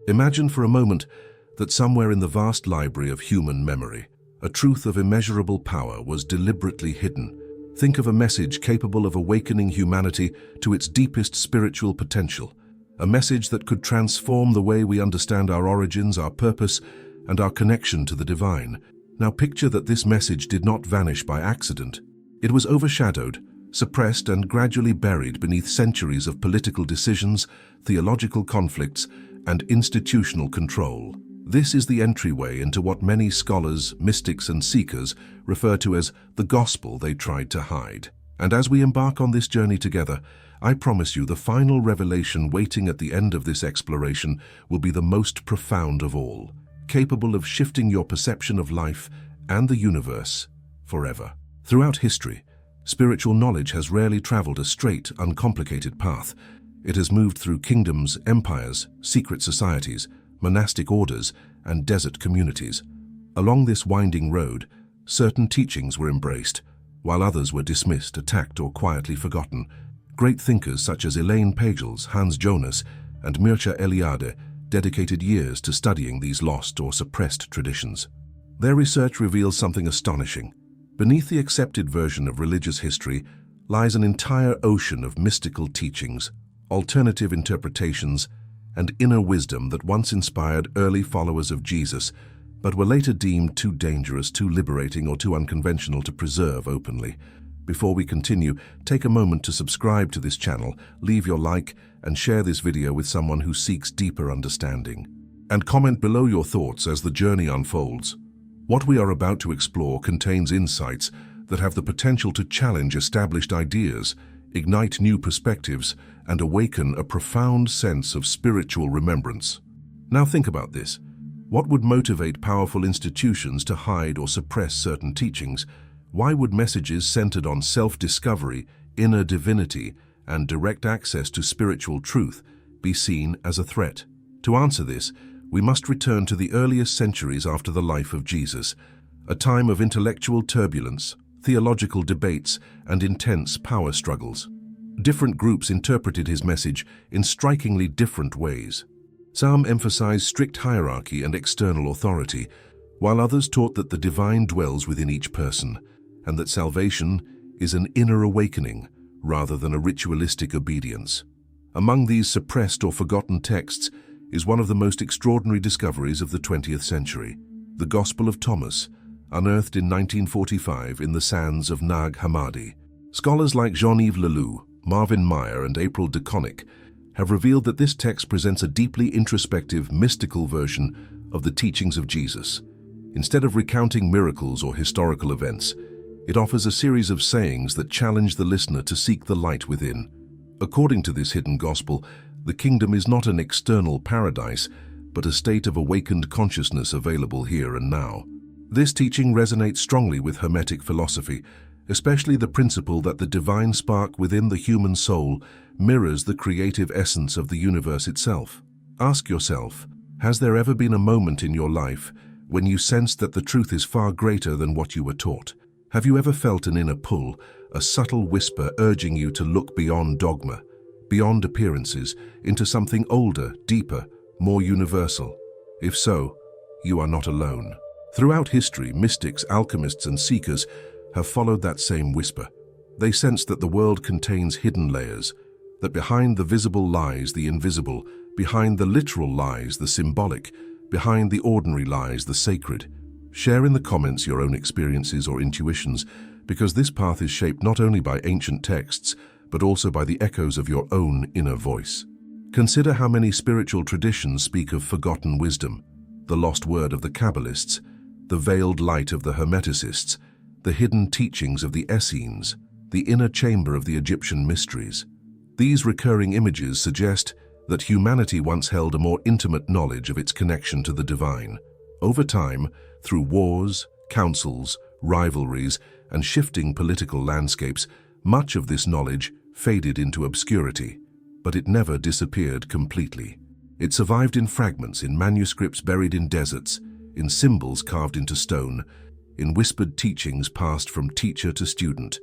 Imagine for a moment that somewhere in the vast library of human memory, a truth of immeasurable power was deliberately hidden. Think of a message capable of awakening humanity to its deepest spiritual potential, a message that could transform the way we understand our origins, our purpose, and our connection to the divine. Now picture that this message did not vanish by accident. It was overshadowed, suppressed, and gradually buried beneath centuries of political decisions, theological conflicts, and institutional control. This is the entryway into what many scholars, mystics, and seekers refer to as the gospel they tried to hide. And as we embark on this journey together, I promise you the final revelation waiting at the end of this exploration will be the most profound of all, capable of shifting your perception of life and the universe forever. Throughout history, spiritual knowledge has rarely traveled a straight, uncomplicated path. It has moved through kingdoms, empires, secret societies, monastic orders, and desert communities. Along this winding road, certain teachings were embraced, while others were dismissed, attacked, or quietly forgotten. Great thinkers such as Elaine Pagels, Hans Jonas, and Mircea Eliade dedicated years to studying these lost or suppressed traditions. Their research reveals something astonishing. Beneath the accepted version of religious history lies an entire ocean of mystical teachings, alternative interpretations, and inner wisdom that once inspired early followers of Jesus, but were later deemed too dangerous, too liberating, or too unconventional to preserve openly. Before we continue, take a moment to subscribe to this channel, leave your like, and share this video with someone who seeks deeper understanding. And comment below your thoughts as the journey unfolds. What we are about to explore contains insights that have the potential to challenge established ideas, ignite new perspectives, and awaken a profound sense of spiritual remembrance. Now think about this. What would motivate powerful institutions to hide or suppress certain teachings? Why would messages centered on self-discovery, inner divinity, and direct access to spiritual truth be seen as a threat? To answer this, we must return to the earliest centuries after the life of Jesus, a time of intellectual turbulence, theological debates, and intense power struggles. Different groups interpreted his message in strikingly different ways. Some emphasized strict hierarchy and external authority, while others taught that the divine dwells within each person, and that salvation is an inner awakening rather than a ritualistic obedience. Among these suppressed or forgotten texts is one of the most extraordinary discoveries of the 20th century, the Gospel of Thomas, unearthed in 1945 in the sands of Nag Hammadi. Scholars like Jean-Yves Leloup, Marvin Meyer, and April de Connick have revealed that this text presents a deeply introspective, mystical version of the teachings of Jesus. Instead of recounting miracles or historical events, it offers a series of sayings that challenge the listener to seek the light within. According to this hidden gospel, the kingdom is not an external paradise, but a state of awakened consciousness available here and now. This teaching resonates strongly with Hermetic philosophy, especially the principle that the divine spark within the human soul mirrors the creative essence of the universe itself. Ask yourself, has there ever been a moment in your life when you sensed that the truth is far greater than what you were taught? Have you ever felt an inner pull, a subtle whisper urging you to look beyond dogma, beyond appearances, into something older, deeper, more universal? If so, you are not alone. Throughout history, mystics, alchemists, and seekers have followed that same whisper. They sense that the world contains hidden layers, that behind the visible lies the invisible, behind the literal lies the symbolic, behind the ordinary lies the sacred. Share in the comments your own experiences or intuitions, because this path is shaped not only by ancient texts, but also by the echoes of your own inner voice. Consider how many spiritual traditions speak of forgotten wisdom, the lost word of the Kabbalists, the veiled light of the Hermeticists, the hidden teachings of the Essenes, the inner chamber of the Egyptian mysteries. These recurring images suggest that humanity once held a more intimate knowledge of its connection to the divine. Over time, through wars, councils, rivalries, and shifting political landscapes, much of this knowledge faded into obscurity, but it never disappeared completely. It survived in fragments, in manuscripts buried in deserts, in symbols carved into stone, in whispered teachings passed from teacher to student.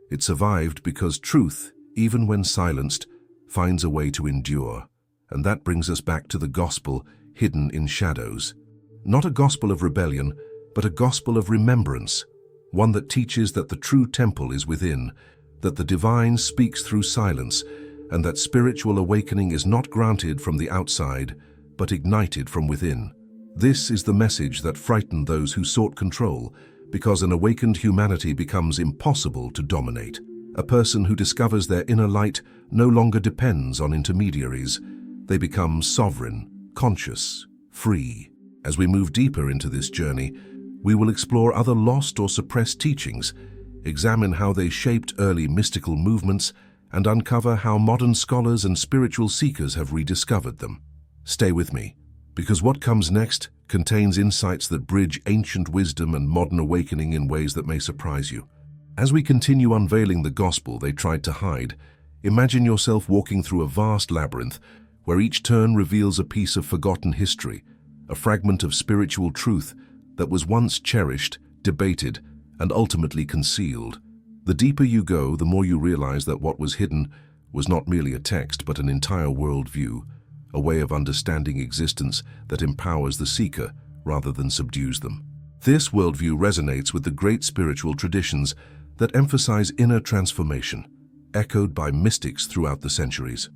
It survived because truth, even when silenced, finds a way to endure. And that brings us back to the gospel hidden in shadows. Not a gospel of rebellion, but a gospel of remembrance, one that teaches that the true temple is within, that the divine speaks through silence, and that spiritual awakening is not granted from the outside, but ignited from within. This is the message that frightened those who sought control, because an awakened humanity becomes impossible to dominate. A person who discovers their inner light no longer depends on intermediaries. They become sovereign, conscious, free. As we move deeper into this journey, we will explore other lost or suppressed teachings, examine how they shaped early mystical movements, and uncover how modern scholars and spiritual seekers have rediscovered them. Stay with me, because what comes next contains insights that bridge ancient wisdom and modern awakening in ways that may surprise you. As we continue unveiling the gospel they tried to hide, imagine yourself walking through a vast labyrinth where each turn reveals a piece of forgotten history, a fragment of spiritual truth that was once cherished, debated, and ultimately concealed. The deeper you go, the more you realize that what was hidden was not merely a text, but an entire worldview, a way of understanding existence that empowers the seeker rather than subdues them. This worldview resonates with the great spiritual traditions that emphasize inner transformation, echoed by mystics throughout the centuries.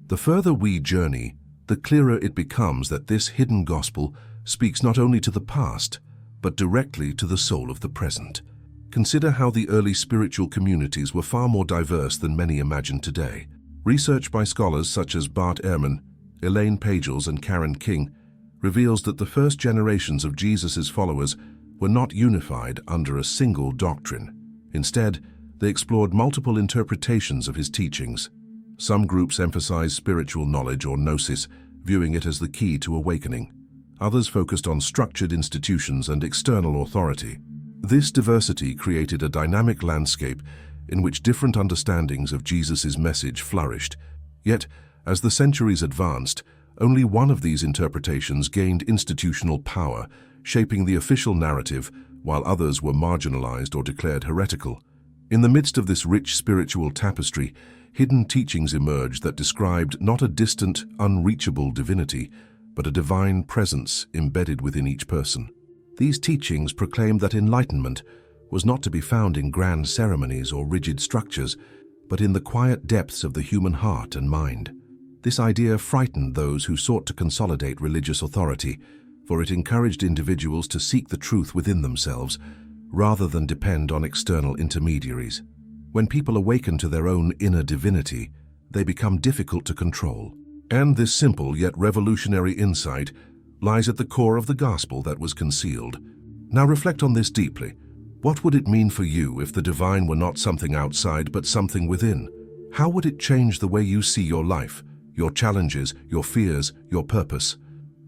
The further we journey, the clearer it becomes that this hidden gospel speaks not only to the past, but directly to the soul of the present. Consider how the early spiritual communities were far more diverse than many imagine today. Research by scholars such as Bart Ehrman, Elaine Pagels, and Karen King reveals that the first generations of Jesus' followers were not unified under a single doctrine. Instead, they explored multiple interpretations of his teachings. Some groups emphasized spiritual knowledge or gnosis, viewing it as the key to awakening. Others focused on structured institutions and external authority. This diversity created a dynamic landscape in which different understandings of Jesus' message flourished. Yet, as the centuries advanced, only one of these interpretations gained institutional power, shaping the official narrative, while others were marginalized or declared heretical. In the midst of this rich spiritual tapestry, hidden teachings emerged that described not a distant, unreachable divinity, but a divine presence embedded within each person. These teachings proclaimed that enlightenment was not to be found in grand ceremonies or rigid structures, but in the quiet depths of the human heart and mind. This idea frightened those who sought to consolidate religious authority, for it encouraged individuals to seek the truth within themselves, rather than depend on external intermediaries. When people awaken to their own inner divinity, they become difficult to control. And this simple yet revolutionary insight lies at the core of the gospel that was concealed. Now reflect on this deeply. What would it mean for you if the divine were not something outside but something within? How would it change the way you see your life, your challenges, your fears, your purpose?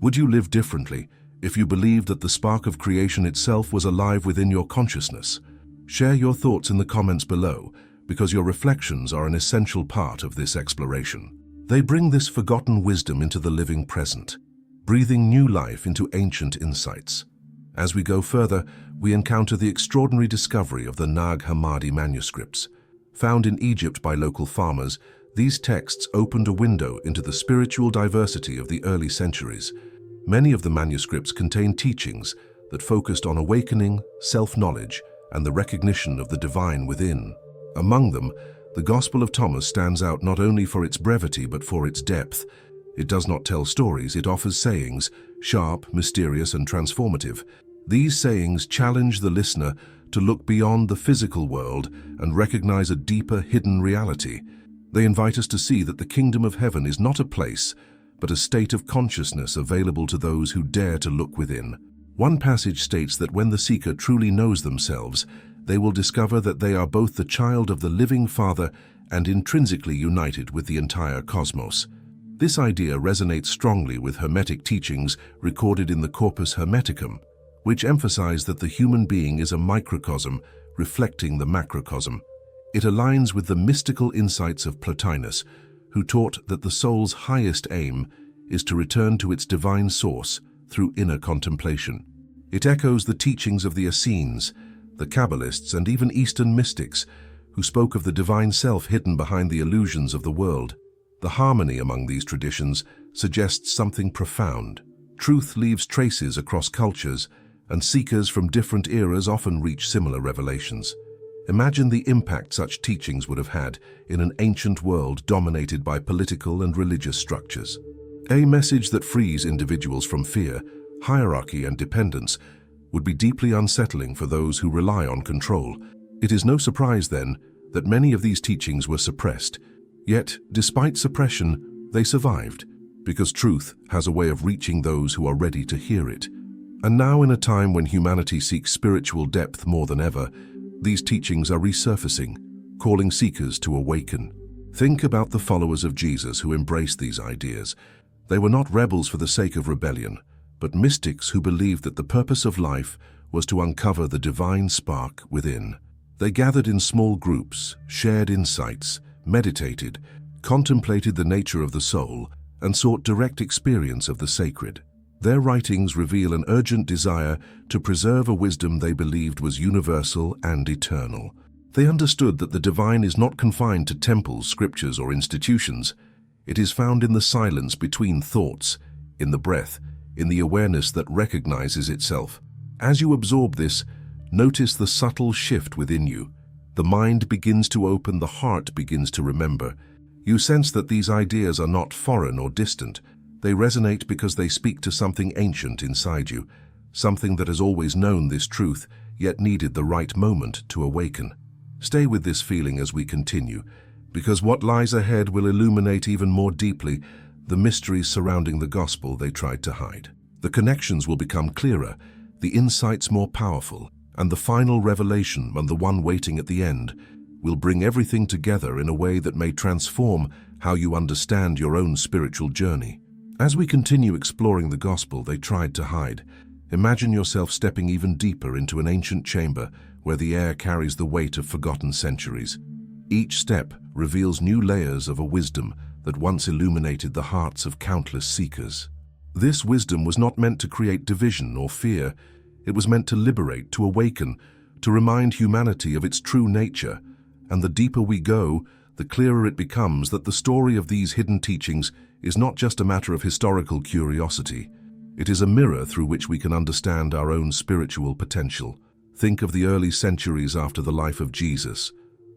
Would you live differently if you believed that the spark of creation itself was alive within your consciousness? Share your thoughts in the comments below, because your reflections are an essential part of this exploration. They bring this forgotten wisdom into the living present, breathing new life into ancient insights. As we go further, we encounter the extraordinary discovery of the Nag Hammadi manuscripts. Found in Egypt by local farmers, these texts opened a window into the spiritual diversity of the early centuries. Many of the manuscripts contain teachings that focused on awakening, self-knowledge, and the recognition of the divine within. Among them, the Gospel of Thomas stands out not only for its brevity but for its depth. It does not tell stories, it offers sayings, sharp, mysterious, and transformative. These sayings challenge the listener to look beyond the physical world and recognize a deeper, hidden reality. They invite us to see that the kingdom of heaven is not a place, but a state of consciousness available to those who dare to look within. One passage states that when the seeker truly knows themselves, they will discover that they are both the child of the living Father and intrinsically united with the entire cosmos. This idea resonates strongly with Hermetic teachings recorded in the Corpus Hermeticum, which emphasize that the human being is a microcosm reflecting the macrocosm. It aligns with the mystical insights of Plotinus, who taught that the soul's highest aim is to return to its divine source through inner contemplation. It echoes the teachings of the Essenes, the Kabbalists, and even Eastern mystics, who spoke of the divine self hidden behind the illusions of the world. The harmony among these traditions suggests something profound. Truth leaves traces across cultures, and seekers from different eras often reach similar revelations. Imagine the impact such teachings would have had in an ancient world dominated by political and religious structures. A message that frees individuals from fear, hierarchy, and dependence would be deeply unsettling for those who rely on control. It is no surprise, then, that many of these teachings were suppressed. Yet, despite suppression, they survived, because truth has a way of reaching those who are ready to hear it. And now, in a time when humanity seeks spiritual depth more than ever, these teachings are resurfacing, calling seekers to awaken. Think about the followers of Jesus who embraced these ideas. They were not rebels for the sake of rebellion, but mystics who believed that the purpose of life was to uncover the divine spark within. They gathered in small groups, shared insights, meditated, contemplated the nature of the soul, and sought direct experience of the sacred. Their writings reveal an urgent desire to preserve a wisdom they believed was universal and eternal. They understood that the divine is not confined to temples, scriptures, or institutions. It is found in the silence between thoughts, in the breath, in the awareness that recognizes itself. As you absorb this, notice the subtle shift within you. The mind begins to open, the heart begins to remember. You sense that these ideas are not foreign or distant. They resonate because they speak to something ancient inside you, something that has always known this truth, yet needed the right moment to awaken. Stay with this feeling as we continue, because what lies ahead will illuminate even more deeply the mysteries surrounding the gospel they tried to hide. The connections will become clearer, the insights more powerful, and the final revelation, and the one waiting at the end, will bring everything together in a way that may transform how you understand your own spiritual journey. As we continue exploring the gospel they tried to hide, imagine yourself stepping even deeper into an ancient chamber where the air carries the weight of forgotten centuries. Each step reveals new layers of a wisdom that once illuminated the hearts of countless seekers. This wisdom was not meant to create division or fear. It was meant to liberate, to awaken, to remind humanity of its true nature. And the deeper we go, the clearer it becomes that the story of these hidden teachings is not just a matter of historical curiosity. It is a mirror through which we can understand our own spiritual potential. Think of the early centuries after the life of Jesus,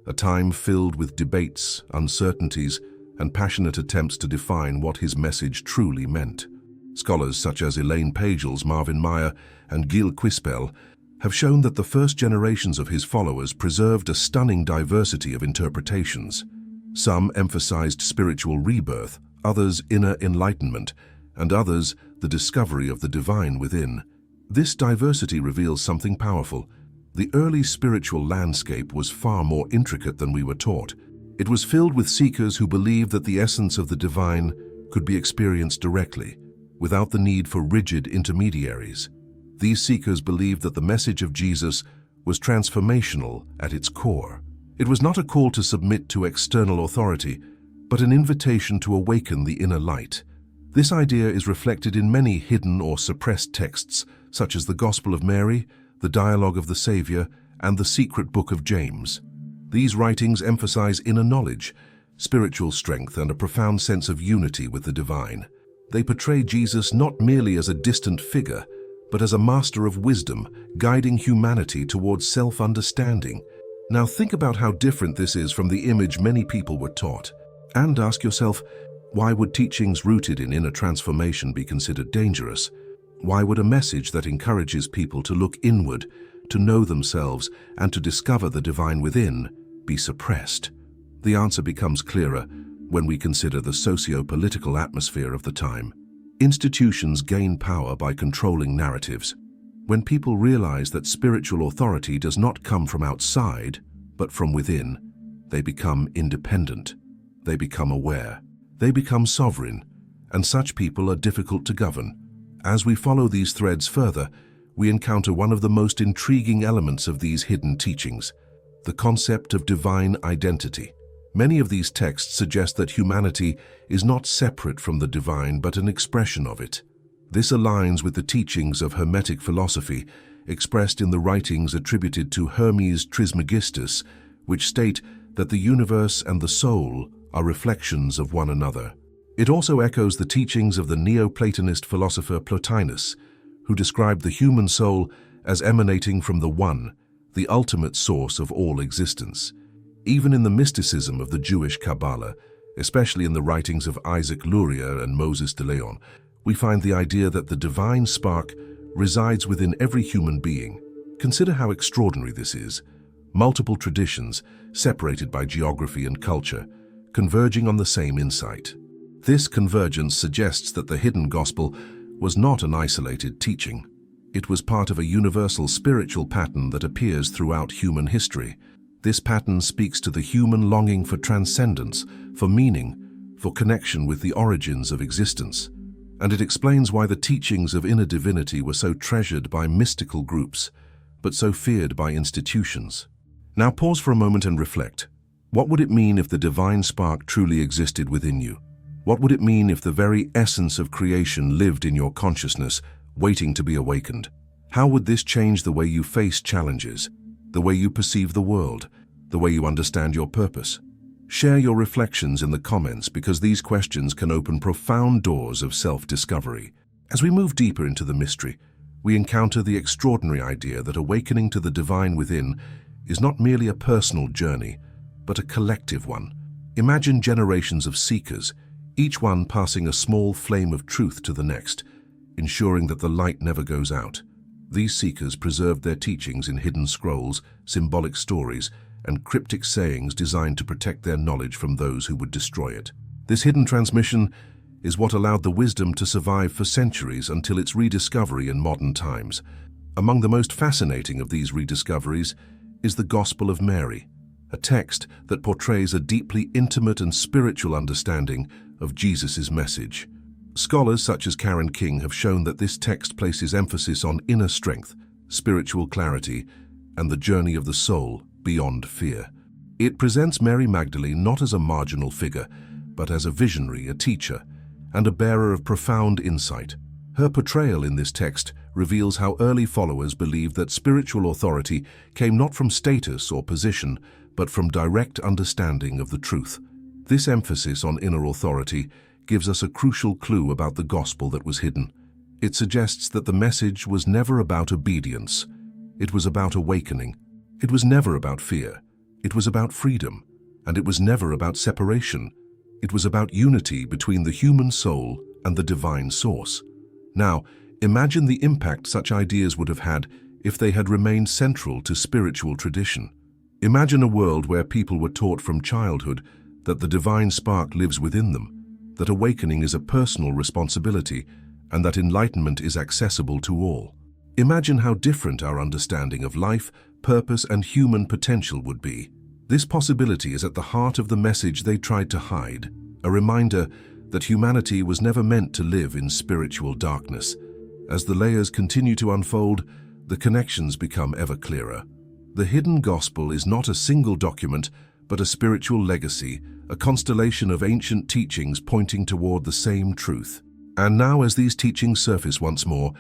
a time filled with debates, uncertainties, and passionate attempts to define what his message truly meant. Scholars such as Elaine Pagels, Marvin Meyer, and Gil Quispel have shown that the first generations of his followers preserved a stunning diversity of interpretations. Some emphasized spiritual rebirth, others inner enlightenment, and others the discovery of the divine within. This diversity reveals something powerful. The early spiritual landscape was far more intricate than we were taught. It was filled with seekers who believed that the essence of the divine could be experienced directly, without the need for rigid intermediaries. These seekers believed that the message of Jesus was transformational at its core. It was not a call to submit to external authority, but an invitation to awaken the inner light. This idea is reflected in many hidden or suppressed texts, such as the Gospel of Mary, the Dialogue of the Savior, and the Secret Book of James. These writings emphasize inner knowledge, spiritual strength, and a profound sense of unity with the divine. They portray Jesus not merely as a distant figure, but as a master of wisdom, guiding humanity towards self-understanding. Now think about how different this is from the image many people were taught. And ask yourself, why would teachings rooted in inner transformation be considered dangerous? Why would a message that encourages people to look inward, to know themselves, and to discover the divine within be suppressed? The answer becomes clearer when we consider the socio-political atmosphere of the time. Institutions gain power by controlling narratives. When people realize that spiritual authority does not come from outside, but from within, they become independent. They become aware. They become sovereign, and such people are difficult to govern. As we follow these threads further, we encounter one of the most intriguing elements of these hidden teachings, the concept of divine identity. Many of these texts suggest that humanity is not separate from the divine but an expression of it. This aligns with the teachings of Hermetic philosophy expressed in the writings attributed to Hermes Trismegistus, which state that the universe and the soul are reflections of one another. It also echoes the teachings of the Neoplatonist philosopher Plotinus, who described the human soul as emanating from the One, the ultimate source of all existence. Even in the mysticism of the Jewish Kabbalah, especially in the writings of Isaac Luria and Moses de Leon, we find the idea that the divine spark resides within every human being. Consider how extraordinary this is. Multiple traditions, separated by geography and culture, converging on the same insight. This convergence suggests that the hidden gospel was not an isolated teaching. It was part of a universal spiritual pattern that appears throughout human history. This pattern speaks to the human longing for transcendence, for meaning, for connection with the origins of existence. And it explains why the teachings of inner divinity were so treasured by mystical groups, but so feared by institutions. Now pause for a moment and reflect. What would it mean if the divine spark truly existed within you? What would it mean if the very essence of creation lived in your consciousness, waiting to be awakened? How would this change the way you face challenges, the way you perceive the world, the way you understand your purpose? Share your reflections in the comments, because these questions can open profound doors of self-discovery. As we move deeper into the mystery, we encounter the extraordinary idea that awakening to the divine within is not merely a personal journey, but a collective one. Imagine generations of seekers, each one passing a small flame of truth to the next, ensuring that the light never goes out. These seekers preserved their teachings in hidden scrolls, symbolic stories, and cryptic sayings designed to protect their knowledge from those who would destroy it. This hidden transmission is what allowed the wisdom to survive for centuries until its rediscovery in modern times. Among the most fascinating of these rediscoveries is the Gospel of Mary, a text that portrays a deeply intimate and spiritual understanding of Jesus' message. Scholars such as Karen King have shown that this text places emphasis on inner strength, spiritual clarity, and the journey of the soul beyond fear. It presents Mary Magdalene not as a marginal figure, but as a visionary, a teacher, and a bearer of profound insight. Her portrayal in this text reveals how early followers believed that spiritual authority came not from status or position, but from direct understanding of the truth. This emphasis on inner authority gives us a crucial clue about the gospel that was hidden. It suggests that the message was never about obedience. It was about awakening. It was never about fear. It was about freedom. And it was never about separation. It was about unity between the human soul and the divine source. Now, imagine the impact such ideas would have had if they had remained central to spiritual tradition. Imagine a world where people were taught from childhood that the divine spark lives within them, that awakening is a personal responsibility, and that enlightenment is accessible to all. Imagine how different our understanding of life, purpose, and human potential would be. This possibility is at the heart of the message they tried to hide, a reminder that humanity was never meant to live in spiritual darkness. As the layers continue to unfold, the connections become ever clearer. The hidden gospel is not a single document, but a spiritual legacy, a constellation of ancient teachings pointing toward the same truth. And now, as these teachings surface once more,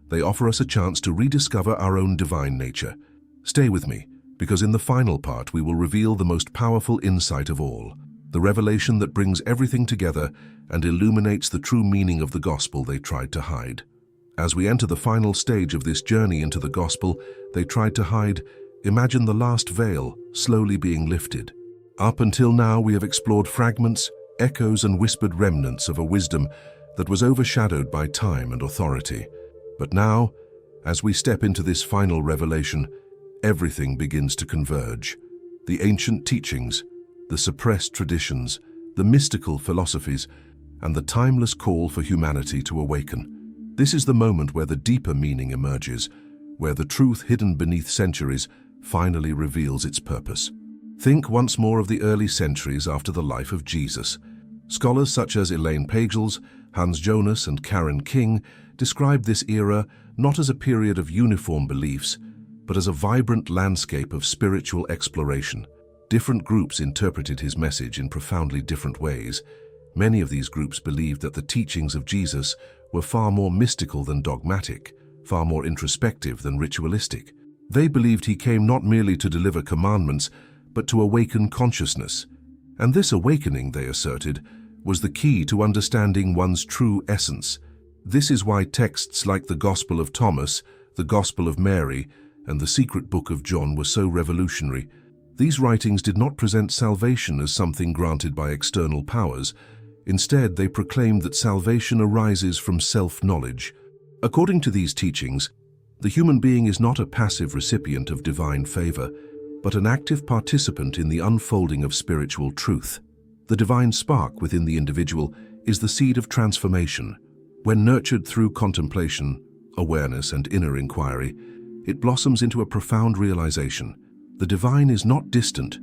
they offer us a chance to rediscover our own divine nature. Stay with me, because in the final part we will reveal the most powerful insight of all, the revelation that brings everything together and illuminates the true meaning of the gospel they tried to hide. As we enter the final stage of this journey into the gospel they tried to hide, imagine the last veil slowly being lifted. Up until now, we have explored fragments, echoes, and whispered remnants of a wisdom that was overshadowed by time and authority. But now, as we step into this final revelation, everything begins to converge. The ancient teachings, the suppressed traditions, the mystical philosophies, and the timeless call for humanity to awaken. This is the moment where the deeper meaning emerges, where the truth hidden beneath centuries finally reveals its purpose. Think once more of the early centuries after the life of Jesus. Scholars such as Elaine Pagels, Hans Jonas, and Karen King describe this era not as a period of uniform beliefs, but as a vibrant landscape of spiritual exploration. Different groups interpreted his message in profoundly different ways. Many of these groups believed that the teachings of Jesus were far more mystical than dogmatic, far more introspective than ritualistic. They believed he came not merely to deliver commandments, but to awaken consciousness. And this awakening, they asserted, was the key to understanding one's true essence. This is why texts like the Gospel of Thomas, the Gospel of Mary, and the Secret Book of John were so revolutionary. These writings did not present salvation as something granted by external powers. Instead, they proclaimed that salvation arises from self-knowledge. According to these teachings, the human being is not a passive recipient of divine favor, but an active participant in the unfolding of spiritual truth. The divine spark within the individual is the seed of transformation. When nurtured through contemplation, awareness, and inner inquiry, it blossoms into a profound realization. The divine is not distant,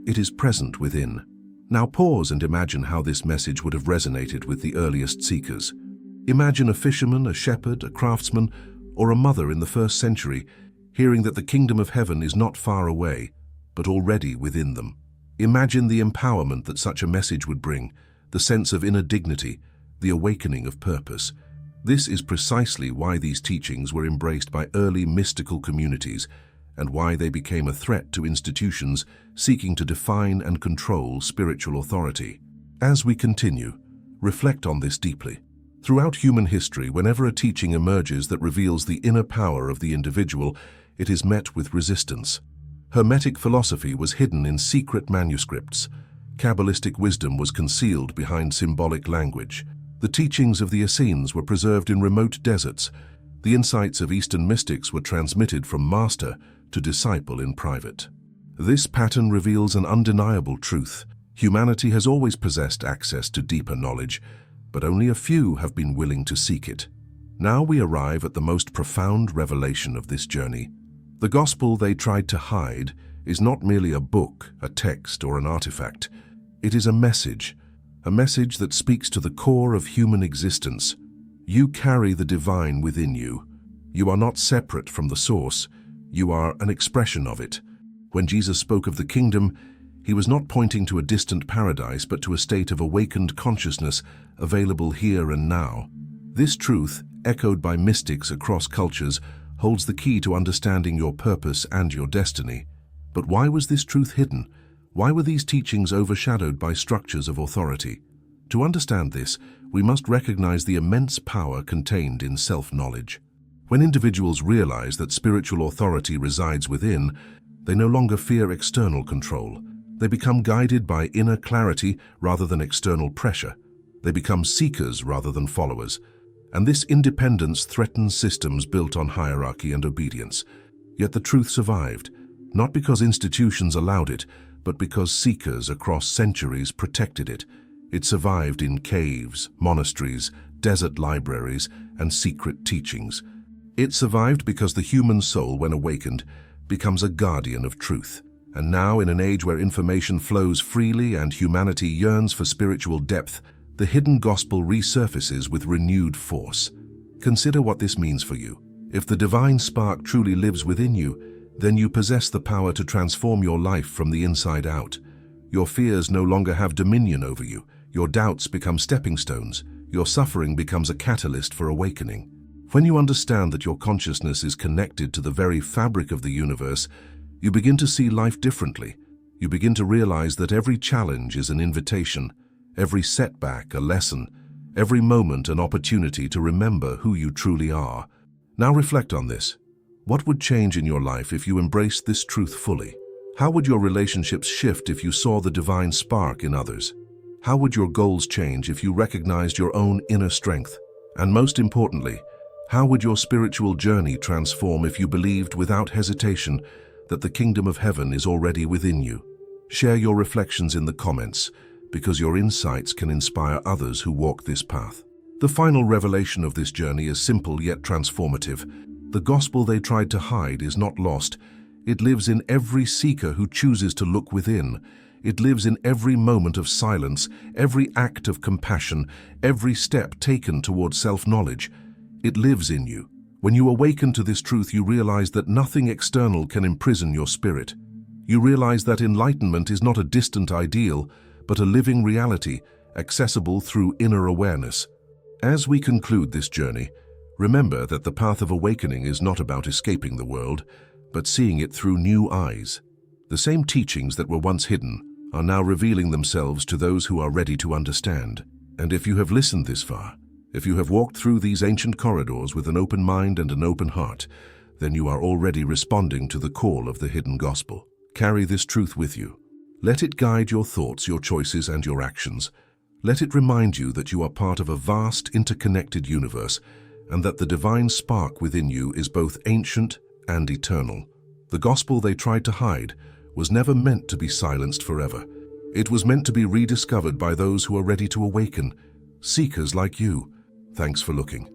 it is present within. Now pause and imagine how this message would have resonated with the earliest seekers. Imagine a fisherman, a shepherd, a craftsman, or a mother in the first century, hearing that the kingdom of heaven is not far away, but already within them. Imagine the empowerment that such a message would bring, the sense of inner dignity, the awakening of purpose. This is precisely why these teachings were embraced by early mystical communities and why they became a threat to institutions seeking to define and control spiritual authority. As we continue, reflect on this deeply. Throughout human history, whenever a teaching emerges that reveals the inner power of the individual, it is met with resistance. Hermetic philosophy was hidden in secret manuscripts. Kabbalistic wisdom was concealed behind symbolic language. The teachings of the Essenes were preserved in remote deserts. The insights of Eastern mystics were transmitted from master to disciple in private. This pattern reveals an undeniable truth. Humanity has always possessed access to deeper knowledge, but only a few have been willing to seek it. Now we arrive at the most profound revelation of this journey. The gospel they tried to hide is not merely a book, a text, or an artifact. It is a message that speaks to the core of human existence. You carry the divine within you. You are not separate from the source. You are an expression of it. When Jesus spoke of the kingdom, he was not pointing to a distant paradise, but to a state of awakened consciousness available here and now. This truth, echoed by mystics across cultures, holds the key to understanding your purpose and your destiny. But why was this truth hidden? Why were these teachings overshadowed by structures of authority? To understand this, we must recognize the immense power contained in self-knowledge. When individuals realize that spiritual authority resides within, they no longer fear external control. They become guided by inner clarity rather than external pressure. They become seekers rather than followers. And this independence threatens systems built on hierarchy and obedience. Yet the truth survived, not because institutions allowed it, but because seekers across centuries protected it. It survived in caves, monasteries, desert libraries, and secret teachings. It survived because the human soul, when awakened, becomes a guardian of truth. And now, in an age where information flows freely and humanity yearns for spiritual depth, the hidden gospel resurfaces with renewed force. Consider what this means for you. If the divine spark truly lives within you, then you possess the power to transform your life from the inside out. Your fears no longer have dominion over you. Your doubts become stepping stones. Your suffering becomes a catalyst for awakening. When you understand that your consciousness is connected to the very fabric of the universe, you begin to see life differently. You begin to realize that every challenge is an invitation, every setback a lesson, every moment an opportunity to remember who you truly are. Now reflect on this. What would change in your life if you embraced this truth fully? How would your relationships shift if you saw the divine spark in others? How would your goals change if you recognized your own inner strength? And most importantly, how would your spiritual journey transform if you believed without hesitation that the kingdom of heaven is already within you? Share your reflections in the comments, because your insights can inspire others who walk this path. The final revelation of this journey is simple yet transformative. The gospel they tried to hide is not lost. It lives in every seeker who chooses to look within. It lives in every moment of silence, every act of compassion, every step taken towards self-knowledge. It lives in you. When you awaken to this truth, you realize that nothing external can imprison your spirit. You realize that enlightenment is not a distant ideal, but a living reality, accessible through inner awareness. As we conclude this journey, remember that the path of awakening is not about escaping the world, but seeing it through new eyes. The same teachings that were once hidden are now revealing themselves to those who are ready to understand. And if you have listened this far, if you have walked through these ancient corridors with an open mind and an open heart, then you are already responding to the call of the hidden gospel. Carry this truth with you. Let it guide your thoughts, your choices, and your actions. Let it remind you that you are part of a vast, interconnected universe, and that the divine spark within you is both ancient and eternal. The gospel they tried to hide was never meant to be silenced forever. It was meant to be rediscovered by those who are ready to awaken, seekers like you. Thanks for looking.